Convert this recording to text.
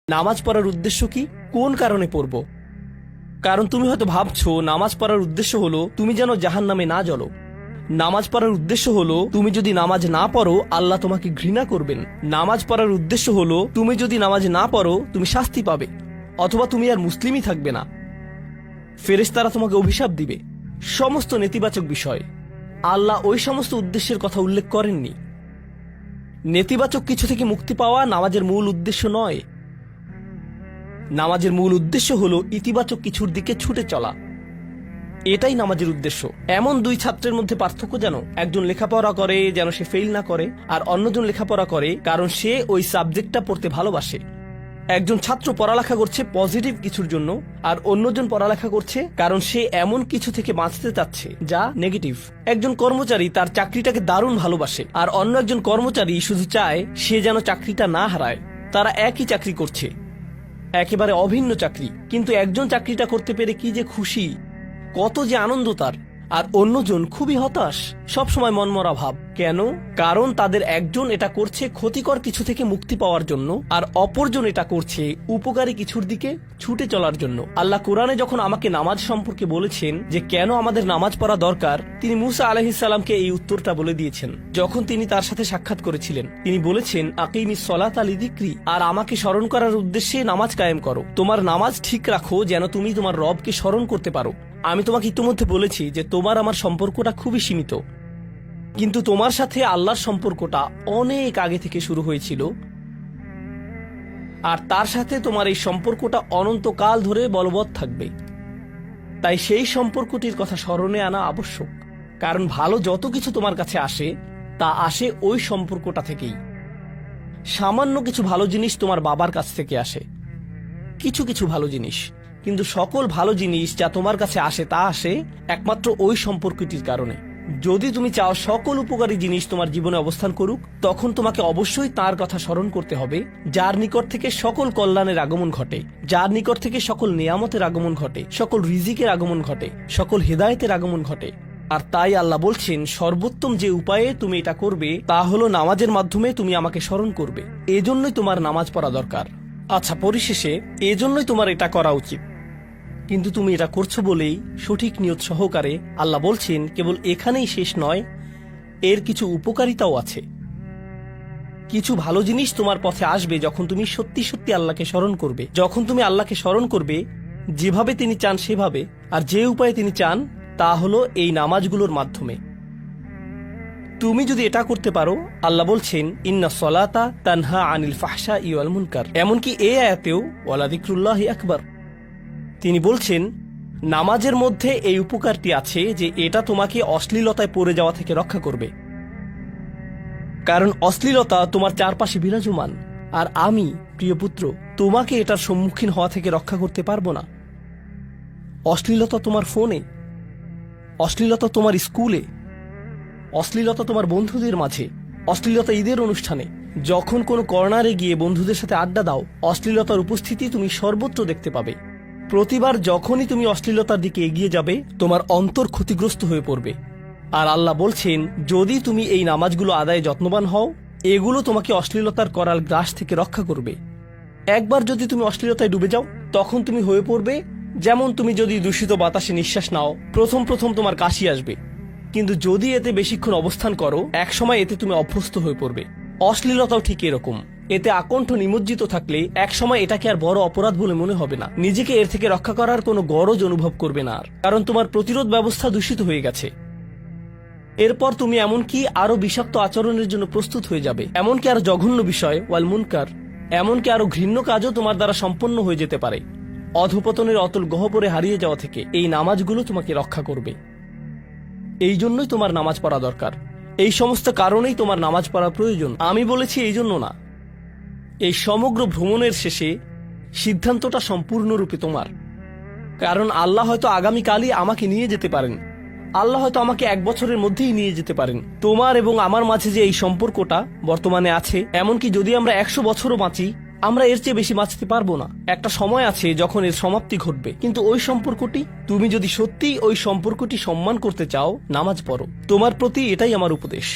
নামাজ পড়ার উদ্দেশ্য কি, কোন কারণে পড়ব? কারণ তুমি হয়তো ভাবছো নামাজ পড়ার উদ্দেশ্য হলো তুমি যেন জাহান্নামে না জ্বলো। নামাজ পড়ার উদ্দেশ্য হলো তুমি যদি নামাজ না পড়ো আল্লাহ তোমাকে ঘৃণা করবেন। নামাজ পড়ার উদ্দেশ্য হলো তুমি যদি নামাজ না পড়ো তুমি শাস্তি পাবে, অথবা তুমি আর মুসলিমই থাকবে না, ফেরেশতারা তোমাকে অভিশাপ দিবে। সমস্ত নেতিবাচক বিষয়। আল্লাহ ওই সমস্ত উদ্দেশ্যের কথা উল্লেখ করেননি। নেতিবাচক কিছু থেকে মুক্তি পাওয়া নামাজের মূল উদ্দেশ্য নয়। নামাজের মূল উদ্দেশ্য হলো ইতিবাচক কিছুর দিকে ছুটে চলা। এটাই নামাজের উদ্দেশ্য। এমন দুই ছাত্রের মধ্যে পার্থক্য যেন একজন লেখাপড়া করে যেন সে ফেল না করে, আর অন্যজন লেখাপড়া করে কারণ সে ওই সাবজেক্টটা পড়তে ভালোবাসে। একজন ছাত্র পড়ালেখা করছে পজিটিভ কিছুর জন্য, আর অন্যজন পড়ালেখা করছে কারণ সে এমন কিছু থেকে বাঁচতে চাচ্ছে যা নেগেটিভ। একজন কর্মচারী তার চাকরিটাকে দারুণ ভালোবাসে, আর অন্য একজন কর্মচারী শুধু চায় সে যেন চাকরিটা না হারায়। তারা একই চাকরি করছে, একেবারে অভিন্ন চাকরি, কিন্তু একজন চাকরিটা করতে পেরে কি যে খুশি, কত যে আনন্দ তার, আর অন্যজন খুবই হতাশ, সবসময় মনমরা ভাব। কেন? কারণ তাদের একজন এটা করছে ক্ষতিকর কিছু থেকে মুক্তি পাওয়ার জন্য, আর অপরজন এটা করছে উপকারী কিছুর দিকে ছুটে চলার জন্য। আল্লাহ কোরআনে যখন আমাকে নামাজ সম্পর্কে বলেছেন যে কেন আমাদের নামাজ পড়া দরকার, তিনি মুসা আলাইহিস সালামকে এই উত্তরটা বলে দিয়েছেন। যখন তিনি তার সাথে সাক্ষাৎ করেছিলেন তিনি বলেছেন, আকিমিস সলাতা লিযিকরি, আর আমাকে স্মরণ করার উদ্দেশ্যে নামাজ কায়েম করো। তোমার নামাজ ঠিক রাখো যেন তুমি তোমার রবকে স্মরণ করতে পারো। আমি তোমাকে ইতিমধ্যে বলেছি যে তোমার আমার সম্পর্কটা খুবই সীমিত, কিন্তু তোমার সাথে আল্লাহর সম্পর্কটা অনেক আগে থেকে শুরু হয়েছিল, আর তার সাথে তোমার এই সম্পর্কটা অনন্তকাল ধরে বলবৎ থাকবে। তাই সেই সম্পর্কটির কথা স্মরণে আনা আবশ্যক। কারণ ভালো যত কিছু তোমার কাছে আসে তা আসে ওই সম্পর্কটা থেকেই। সামান্য কিছু ভালো জিনিস তোমার বাবার কাছ থেকে আসে, কিছু কিছু ভালো জিনিস, কিন্তু সকল ভালো জিনিস যা তোমার কাছে আসে তা আসে একমাত্র ওই সম্পর্কটির কারণে। যদি তুমি চাও সকল উপকারী জিনিস তোমার জীবনে অবস্থান করুক, তখন তোমাকে অবশ্যই তার কথা স্মরণ করতে হবে, যার নিকট থেকে সকল কল্যাণের আগমন ঘটে, যার নিকট থেকে সকল নিয়ামতের আগমন ঘটে, সকল রিজিকের আগমন ঘটে, সকল হেদায়েতের আগমন ঘটে। আর তাই আল্লাহ বলছেন সর্বোত্তম যে উপায়ে তুমি এটা করবে তা হলো নামাজের মাধ্যমে তুমি আমাকে স্মরণ করবে। এজন্যই তোমার নামাজ পড়া দরকার। আচ্ছা, পরিশেষে এজন্যই তোমার এটা করা উচিত, কিন্তু তুমি এটা করছো বলেই সঠিক নিয়ত সহকারে। আল্লাহ বলছেন কেবল এখানেই শেষ নয়, এর কিছু উপকারিতাও আছে। কিছু ভালো জিনিস তোমার পথে আসবে যখন তুমি সত্যি সত্যি আল্লাহকে স্মরণ করবে। যখন তুমি আল্লাহকে স্মরণ করবে যেভাবে তিনি চান সেভাবে, আর যে উপায়ে তিনি চান তা হলো এই নামাজগুলোর মাধ্যমে। তুমি যদি এটা করতে পারো, আল্লাহ বলছেন ইন্না সলাতা তানহা আনিল ফাহশাই ওয়াল মুনকার। এমনকি এই আয়াতেও ওয়ালা যিকরুল্লাহি আকবার, তিনি বলছেন নামাজের মধ্যে এই উপকারটি আছে যে এটা তোমাকে অশ্লীলতায় পড়ে যাওয়া থেকে রক্ষা করবে। কারণ অশ্লীলতা তোমার চারপাশে বিরাজমান, আর আমি প্রিয় পুত্র তোমাকে এটার সম্মুখীন হওয়া থেকে রক্ষা করতে পারবো না। অশ্লীলতা তোমার ফোনে, অশ্লীলতা তোমার স্কুলে, অশ্লীলতা তোমার বন্ধুদের মাঝে, অশ্লীলতা ঈদের অনুষ্ঠানে, যখন কোনো কর্নারে গিয়ে বন্ধুদের সাথে আড্ডা দাও, অশ্লীলতার উপস্থিতি তুমি সর্বত্র দেখতে পাবে। প্রতিবার যখনই তুমি অশ্লীলতার দিকে এগিয়ে যাবে তোমার অন্তর ক্ষতিগ্রস্ত হয়ে পড়বে। আর আল্লাহ বলছেন যদি তুমি এই নামাজগুলো আদায়ে যত্নবান হও, এগুলো তোমাকে অশ্লীলতার করাল গ্রাস থেকে রক্ষা করবে। একবার যদি তুমি অশ্লীলতায় ডুবে যাও, তখন তুমি হয়ে পড়বে যেমন তুমি যদি দূষিত বাতাসে নিঃশ্বাস নাও, প্রথম প্রথম তোমার কাশি আসবে, কিন্তু যদি এতে বেশিক্ষণ অবস্থান করো একসময় এতে তুমি অভ্যস্ত হয়ে পড়বে। অশ্লীলতাও ঠিক এরকম। এতে আকণ্ঠ নিমজ্জিত থাকলে একসময় এটাকে আর বড় অপরাধ বলে মনে হবে না, নিজেকে এর থেকে রক্ষা করার কোনো গরজ অনুভব করবে না আর, কারণ তোমার প্রতিরোধ ব্যবস্থা দূষিত হয়ে গেছে। এরপর তুমি এমনকি আরো বিষাক্ত আচরণের জন্য প্রস্তুত হয়ে যাবে, এমনকি আরো জঘন্য বিষয় ওয়াল মুনকার, এমনকি আরো ঘৃণ্য কাজও তোমার দ্বারা সম্পন্ন হয়ে যেতে পারে। অধঃপতনের অতল গহ্বরে হারিয়ে যাওয়া থেকে এই নামাজগুলো তোমাকে রক্ষা করবে। এই জন্যই তোমার নামাজ পড়া দরকার। এই সমস্ত কারণেই তোমার নামাজ পড়া প্রয়োজন। আমি বলেছি এই জন্য না। এই সমগ্র ভ্রমণের শেষে সিদ্ধান্তটা সম্পূর্ণরূপে তোমার। কারণ আল্লাহ হয়তো আগামীকালই আমাকে নিয়ে যেতে পারেন, আল্লাহ হয়তো আমাকে 1 বছরের মধ্যেই নিয়ে যেতে পারেন। তোমার এবং আমার মাঝে যে এই সম্পর্কটা বর্তমানে আছে, এমনকি যদি আমরা 100 বছরও বাঁচি, আমরা এর চেয়ে বেশি বাঁচতে পারবো না। একটা সময় আছে যখন এর সমাপ্তি ঘটবে, কিন্তু ওই সম্পর্কটি, তুমি যদি সত্যিই ওই সম্পর্কটি সম্মান করতে চাও, নামাজ পড়ো। তোমার প্রতি এটাই আমার উপদেশ।